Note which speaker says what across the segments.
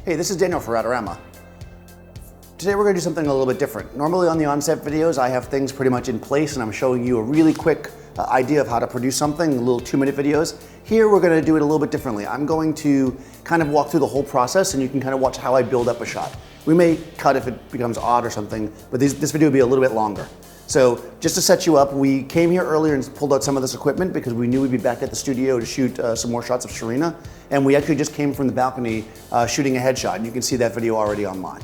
Speaker 1: Hey, this is Daniel for Adorama. Today we're going to do something a little bit different. Normally on the onset videos I have things pretty much in place and I'm showing you a really quick idea of how to produce something, little 2-minute videos. Here we're going to do it a little bit differently. I'm going to kind of walk through the whole process and you can kind of watch how I build up a shot. We may cut if it becomes odd or something, but this video will be a little bit longer. So just to set you up, we came here earlier and pulled out some of this equipment because we knew we'd be back at the studio to shoot some more shots of Sharina. And we actually just came from the balcony shooting a headshot. And you can see that video already online.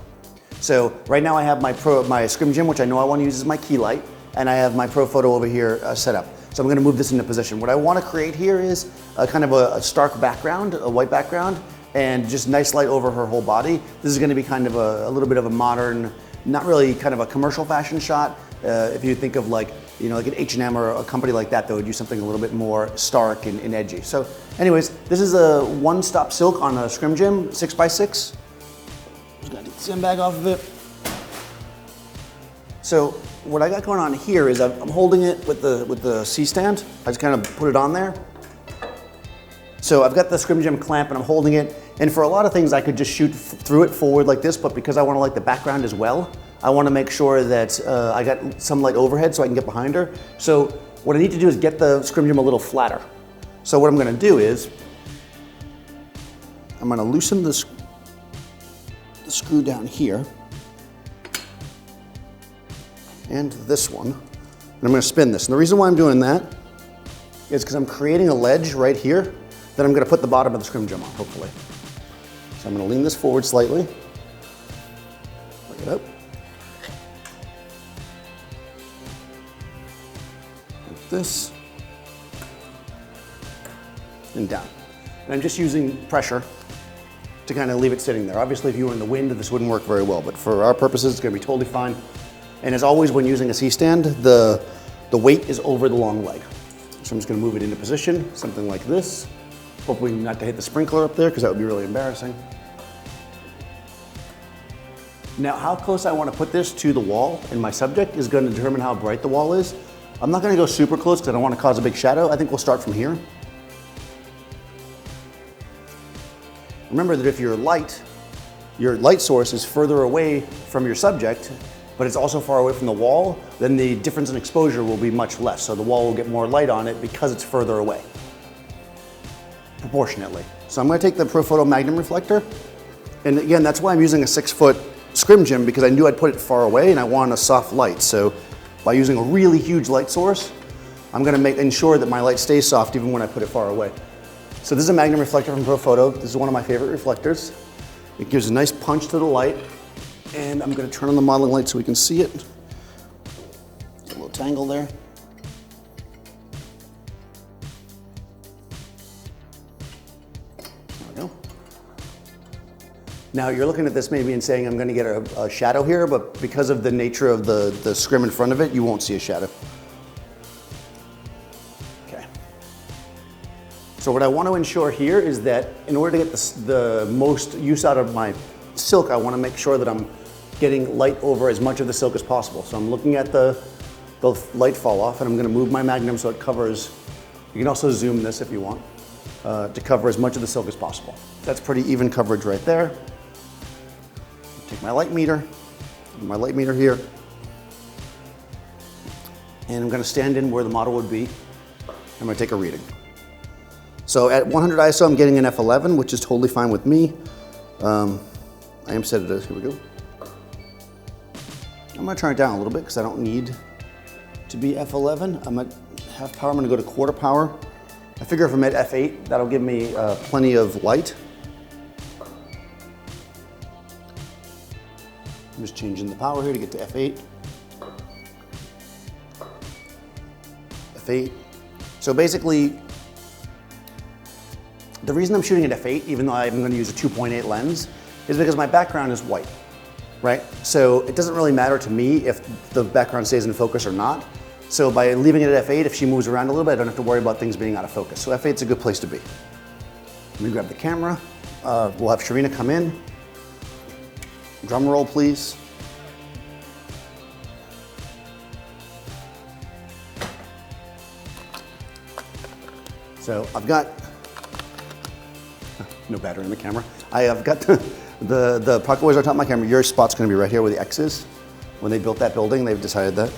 Speaker 1: So right now I have my Scrim Gym, which I know I want to use as my key light, and I have my Profoto over here set up. So I'm going to move this into position. What I want to create here is a kind of a stark background, a white background, and just nice light over her whole body. This is going to be kind of a little bit of a modern, not really kind of a commercial fashion shot. If you think of like an H&M or a company like that would do something a little bit more stark and edgy. So anyways, this is a one-stop silk on a Scrim Gym 6x6. Just gotta take the sandbag off of it. So what I got going on here is I'm holding it with the C-stand. I just kind of put it on there. So I've got the Scrim Gym clamp and I'm holding it. And for a lot of things I could just shoot through it forward like this, but because I want to light the background as well, I want to make sure that I got some light overhead so I can get behind her. So what I need to do is get the Scrim Gym a little flatter. So what I'm going to do is I'm going to loosen the screw down here and this one, and I'm going to spin this. And the reason why I'm doing that is because I'm creating a ledge right here that I'm going to put the bottom of the Scrim Gym on, hopefully. So I'm going to lean this forward slightly, bring it up, like this, and down. And I'm just using pressure to kind of leave it sitting there. Obviously, if you were in the wind, this wouldn't work very well, but for our purposes, it's going to be totally fine. And as always, when using a C-stand, the weight is over the long leg. So I'm just going to move it into position, something like this. Hopefully not to hit the sprinkler up there, because that would be really embarrassing. Now, how close I want to put this to the wall and my subject is going to determine how bright the wall is. I'm not going to go super close because I don't want to cause a big shadow. I think we'll start from here. Remember that if your light source is further away from your subject, but it's also far away from the wall, then the difference in exposure will be much less. So the wall will get more light on it because it's further away, proportionately. So I'm going to take the Profoto Magnum Reflector. And again, that's why I'm using a 6-foot Scrim Gym, because I knew I'd put it far away and I want a soft light. So by using a really huge light source, I'm going to ensure that my light stays soft even when I put it far away. So this is a Magnum Reflector from Profoto. This is one of my favorite reflectors. It gives a nice punch to the light. And I'm going to turn on the modeling light so we can see it. A little tangle there. There we go. Now you're looking at this maybe and saying I'm going to get a shadow here, but because of the nature of the scrim in front of it, you won't see a shadow. Okay. So what I want to ensure here is that in order to get the most use out of my silk, I want to make sure that I'm getting light over as much of the silk as possible. So I'm looking at the light fall off, and I'm going to move my Magnum so it covers. You can also zoom this if you want to cover as much of the silk as possible. That's pretty even coverage right there. Take my light meter here, and I'm going to stand in where the model would be. I'm going to take a reading. So at 100 ISO, I'm getting an f11, which is totally fine with me. I am set it as, here we go. I'm going to turn it down a little bit because I don't need to be f11. I'm at half power. I'm going to go to quarter power. I figure if I'm at f8, that'll give me plenty of light. I'm just changing the power here to get to f8. F8. So basically, the reason I'm shooting at f8, even though I'm going to use a 2.8 lens, is because my background is white, right? So it doesn't really matter to me if the background stays in focus or not. So by leaving it at f8, if she moves around a little bit, I don't have to worry about things being out of focus. So f8's a good place to be. Let me grab the camera. We'll have Sharina come in. Drum roll, please. So I've got, no battery in the camera. I have got The pocket was on top of my camera. Your spot's gonna be right here where the X is. When they built that building, they've decided that.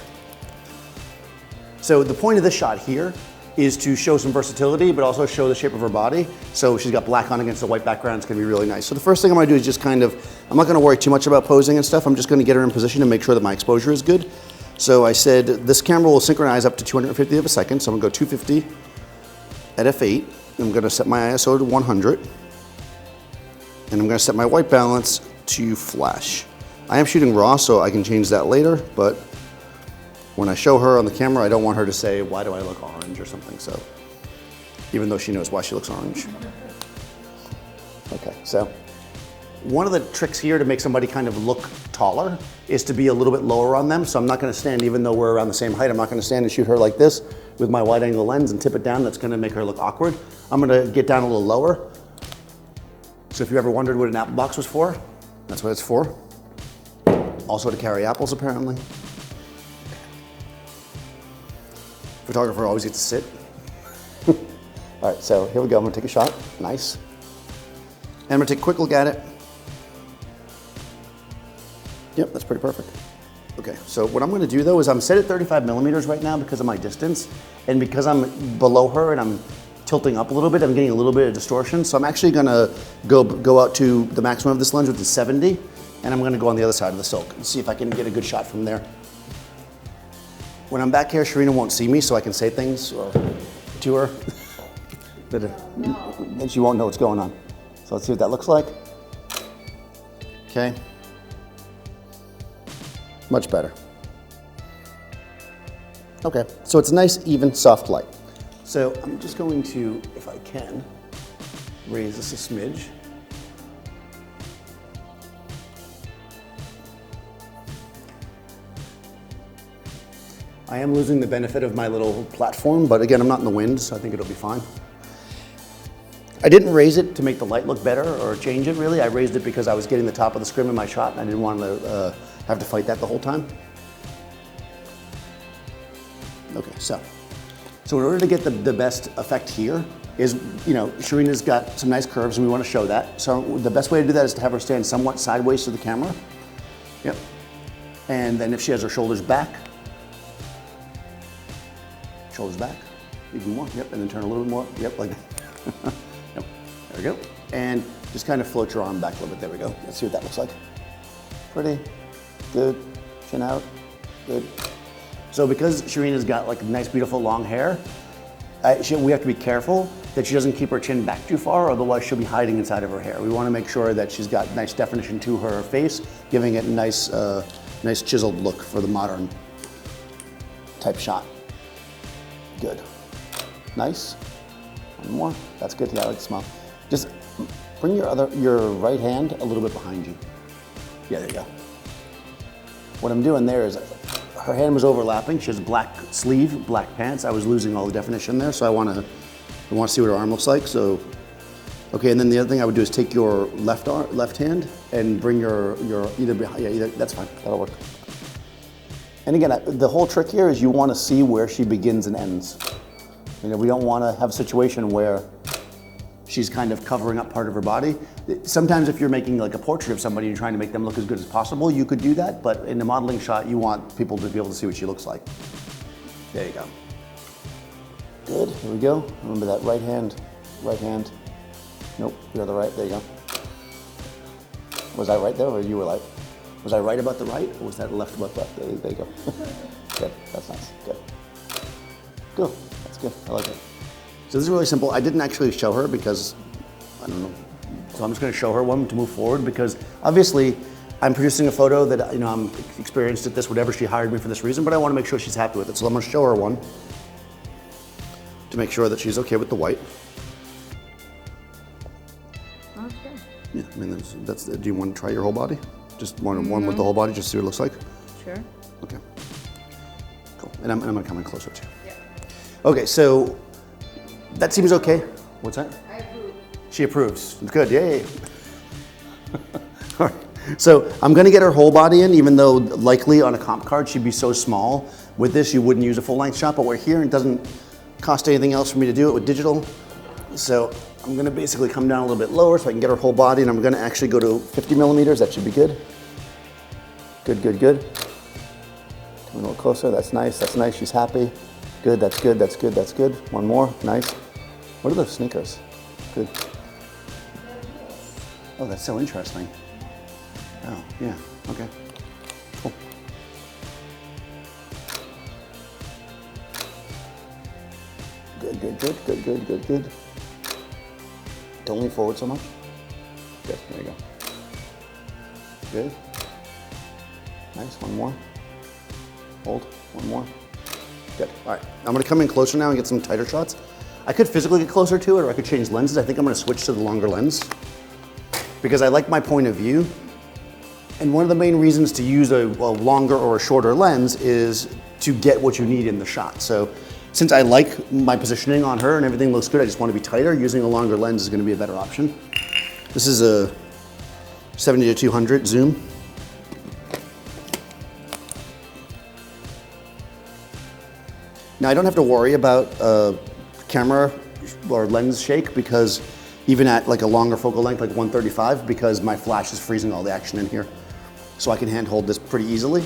Speaker 1: So the point of this shot here is to show some versatility, but also show the shape of her body. So she's got black on against the white background. It's gonna be really nice. So the first thing I'm gonna do is just kind of, I'm not gonna worry too much about posing and stuff. I'm just gonna get her in position and make sure that my exposure is good. So I said this camera will synchronize up to 250 of a second. So I'm gonna go 250 at f8. I'm gonna set my ISO to 100. And I'm gonna set my white balance to flash. I am shooting raw, so I can change that later, but when I show her on the camera, I don't want her to say, why do I look orange or something, so, even though she knows why she looks orange. Okay, so, one of the tricks here to make somebody kind of look taller is to be a little bit lower on them, so I'm not gonna stand, even though we're around the same height, I'm not gonna stand and shoot her like this with my wide angle lens and tip it down. That's gonna make her look awkward. I'm gonna get down a little lower. So if you ever wondered what an apple box was for, that's what it's for. Also to carry apples, apparently. Photographer always gets to sit. All right, so here we go. I'm gonna take a shot. Nice. And I'm gonna take a quick look at it. Yep, that's pretty perfect. Okay, so what I'm gonna do though is I'm set at 35 millimeters right now because of my distance, and because I'm below her and I'm tilting up a little bit, I'm getting a little bit of distortion. So I'm actually gonna go out to the maximum of this lens, which is 70, and I'm gonna go on the other side of the silk and see if I can get a good shot from there. When I'm back here, Sharina won't see me, so I can say things to her that she won't know what's going on. So let's see what that looks like. Okay. Much better. Okay, so it's a nice, even, soft light. So I'm just going to, if I can, raise this a smidge. I am losing the benefit of my little platform, but again, I'm not in the wind, so I think it'll be fine. I didn't raise it to make the light look better or change it really. I raised it because I was getting the top of the scrim in my shot and I didn't want to have to fight that the whole time. Okay, so in order to get the best effect here is, you know, Sharina's got some nice curves and we want to show that. So the best way to do that is to have her stand somewhat sideways to the camera. Yep. And then if she has her shoulders back, even more, yep, and then turn a little bit more, yep, like that. Yep, there we go. And just kind of float your arm back a little bit, there we go. Let's see what that looks like. Pretty, good, chin out, good. So because Sharina's got like nice, beautiful long hair, we have to be careful that she doesn't keep her chin back too far, otherwise she'll be hiding inside of her hair. We want to make sure that she's got nice definition to her face, giving it a nice, nice chiseled look for the modern type shot. Good. Nice. One more. That's good. Yeah, I like the smile. Just bring your right hand a little bit behind you. Yeah, there you go. What I'm doing there is her hand was overlapping. She has black sleeve, black pants. I was losing all the definition there, so I want to see what her arm looks like. So, okay, and then the other thing I would do is take your left hand and bring your either behind. Yeah, either that's fine. That'll work. And again, the whole trick here is you want to see where she begins and ends. You know, we don't want to have a situation where she's kind of covering up part of her body. Sometimes if you're making like a portrait of somebody and you're trying to make them look as good as possible, you could do that, but in a modeling shot, you want people to be able to see what she looks like. There you go. Good, here we go. Remember that right hand. Nope, the other right, there you go. Was I right there or you were right? Was I right about the right, or was that left about left? There you go. Good, that's nice, good. Good, that's good, I like it. So this is really simple. I didn't actually show her because, I don't know. So I'm just gonna show her one to move forward because obviously I'm producing a photo that, you know, I'm experienced at this, whatever, she hired me for this reason, but I wanna make sure she's happy with it. So I'm gonna show her one to make sure that she's okay with the white.
Speaker 2: Okay.
Speaker 1: Yeah, I mean, do you want to try your whole body? Just one with the whole body, just see what it looks like?
Speaker 2: Sure.
Speaker 1: Okay. Cool. And I'm gonna come in closer too. Yeah. Okay, so that seems okay. What's that?
Speaker 2: I approve.
Speaker 1: She approves. Good, yay. All right. So I'm gonna get her whole body in, even though likely on a comp card she'd be so small. With this, you wouldn't use a full length shot, but we're here and it doesn't cost anything else for me to do it with digital. So I'm gonna basically come down a little bit lower so I can get her whole body, and I'm gonna actually go to 50 millimeters. That should be good. Good, good, good. Come a little closer. That's nice. That's nice. She's happy. Good. That's good. That's good. That's good. One more. Nice. What are those sneakers? Good. Oh, that's so interesting. Oh, yeah. Okay. Cool. Good, good, good, good, good, good, good. Don't lean forward so much. Good. There you go. Good. Nice. One more. Hold. One more. Good. All right. I'm going to come in closer now and get some tighter shots. I could physically get closer to it, or I could change lenses. I think I'm going to switch to the longer lens because I like my point of view. And one of the main reasons to use a longer or a shorter lens is to get what you need in the shot. So since I like my positioning on her and everything looks good, I just want to be tighter. Using a longer lens is going to be a better option. This is a 70-200 zoom. Now I don't have to worry about camera or lens shake because even at like a longer focal length, like 135, because my flash is freezing all the action in here. So I can hand hold this pretty easily,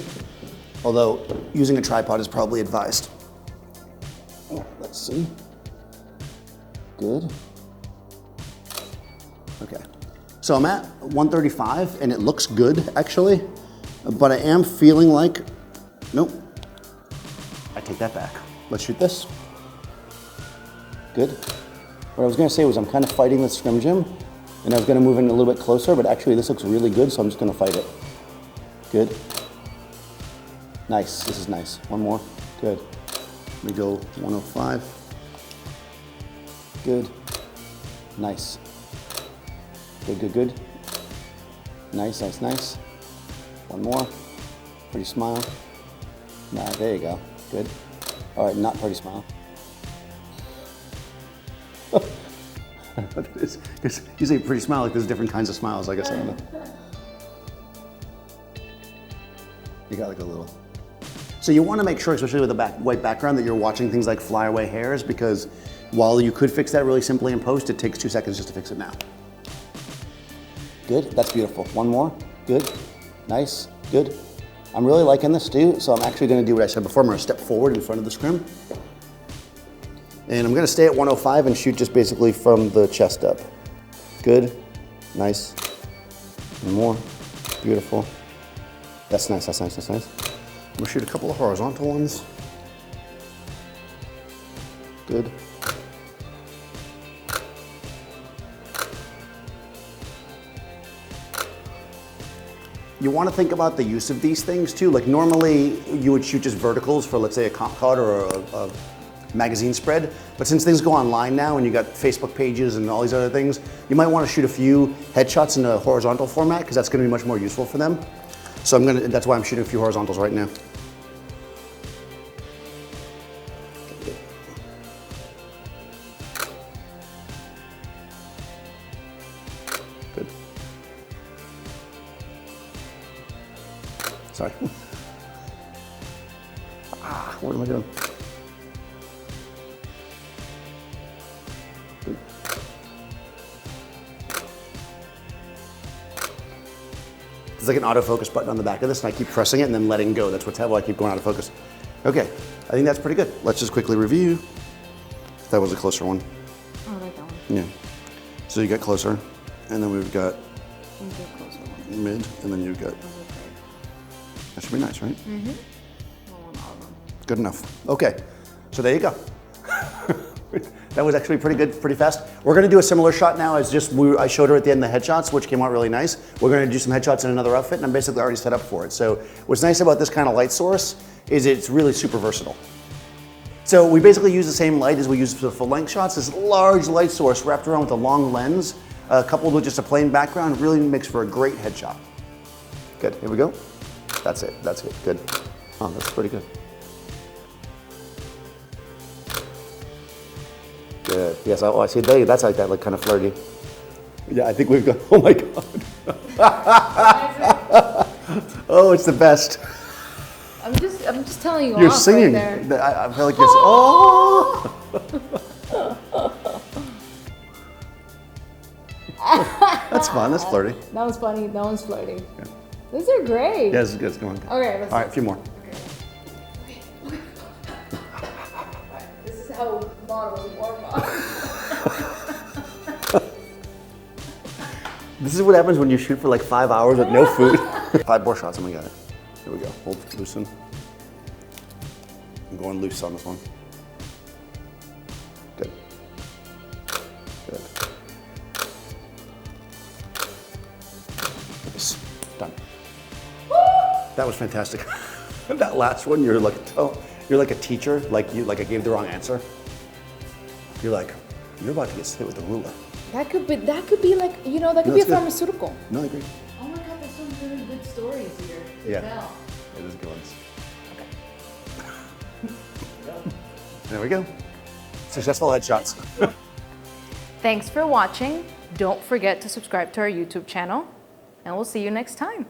Speaker 1: although using a tripod is probably advised. Oh, let's see. Good. Okay. So I'm at 135 and it looks good actually, but I am feeling like, nope, I take that back. Let's shoot this. Good. What I was gonna say was I'm kind of fighting the Scrim Gym and I was gonna move in a little bit closer, but actually this looks really good, so I'm just gonna fight it. Good. Nice, this is nice. One more, good. Let me go 105. Good. Nice. Good, good, good. Nice, nice, nice. One more. Pretty smile. Nah, there you go. Good. All right, not pretty smile. You say pretty smile, like there's different kinds of smiles, I guess. I don't know. You got like a little. So you want to make sure, especially with a white background, that you're watching things like flyaway hairs, because while you could fix that really simply in post, it takes 2 seconds just to fix it now. Good, that's beautiful. One more, good, nice, good. I'm really liking this too, so I'm actually gonna do what I said before. I'm gonna step forward in front of the Scrim. And I'm gonna stay at 105 and shoot just basically from the chest up. Good, nice, one more, beautiful. That's nice, that's nice, that's nice. I'm gonna shoot a couple of horizontal ones. Good. You want to think about the use of these things too. Like normally you would shoot just verticals for, let's say, a comp card or a magazine spread. But since things go online now and you got Facebook pages and all these other things, you might want to shoot a few headshots in a horizontal format because that's going to be much more useful for them. So that's why I'm shooting a few horizontals right now. Good. Sorry. What am I doing? Good. There's like an autofocus button on the back of this, and I keep pressing it and then letting go. That's how I keep going out of focus. Okay, I think that's pretty good. Let's just quickly review. That was a closer one.
Speaker 2: Oh, I like that one.
Speaker 1: Yeah. So you got closer, and then we've got
Speaker 2: Closer
Speaker 1: mid, and then you've got. That should be nice, right?
Speaker 2: Mm-hmm. I want all of them.
Speaker 1: Good enough. Okay, so there you go. That was actually pretty good, pretty fast. We're gonna do a similar shot now as I showed her at the end the headshots, which came out really nice. We're gonna do some headshots in another outfit, and I'm basically already set up for it. So what's nice about this kind of light source is it's really super versatile. So we basically use the same light as we use for the full length shots. This large light source wrapped around with a long lens, coupled with just a plain background, really makes for a great headshot. Good, here we go. That's it, good. Oh, that's pretty good. Good, yes, I see, that's like that, like kind of flirty. Yeah, I think we've got, oh my God. Oh, it's the best.
Speaker 2: I'm just telling you.
Speaker 1: You're singing.
Speaker 2: Right there.
Speaker 1: I feel like you're. Oh. That's fun. That's flirty.
Speaker 2: That was funny. That one's flirty. Yeah. These are great.
Speaker 1: Yeah, this is good. It's going.
Speaker 2: Okay, let's
Speaker 1: all right, a few more.
Speaker 2: Okay. This is how models warm up.
Speaker 1: This is what happens when you shoot for like 5 hours with no food. 5 more shots and we got it. Here we go. Hold, loosen. I'm going loose on this one. Good. Good. Nice. Done. That was fantastic. That last one, you're like a teacher, like I gave the wrong answer. You're like, you're about to get hit with a ruler.
Speaker 2: That could be like, you know, that could be a pharmaceutical.
Speaker 1: No, I agree.
Speaker 2: Oh my God, there's some really good stories here.
Speaker 1: Yeah. It is good ones. Okay. There we go. Successful headshots.
Speaker 2: Thanks for watching. Don't forget to subscribe to our YouTube channel, and we'll see you next time.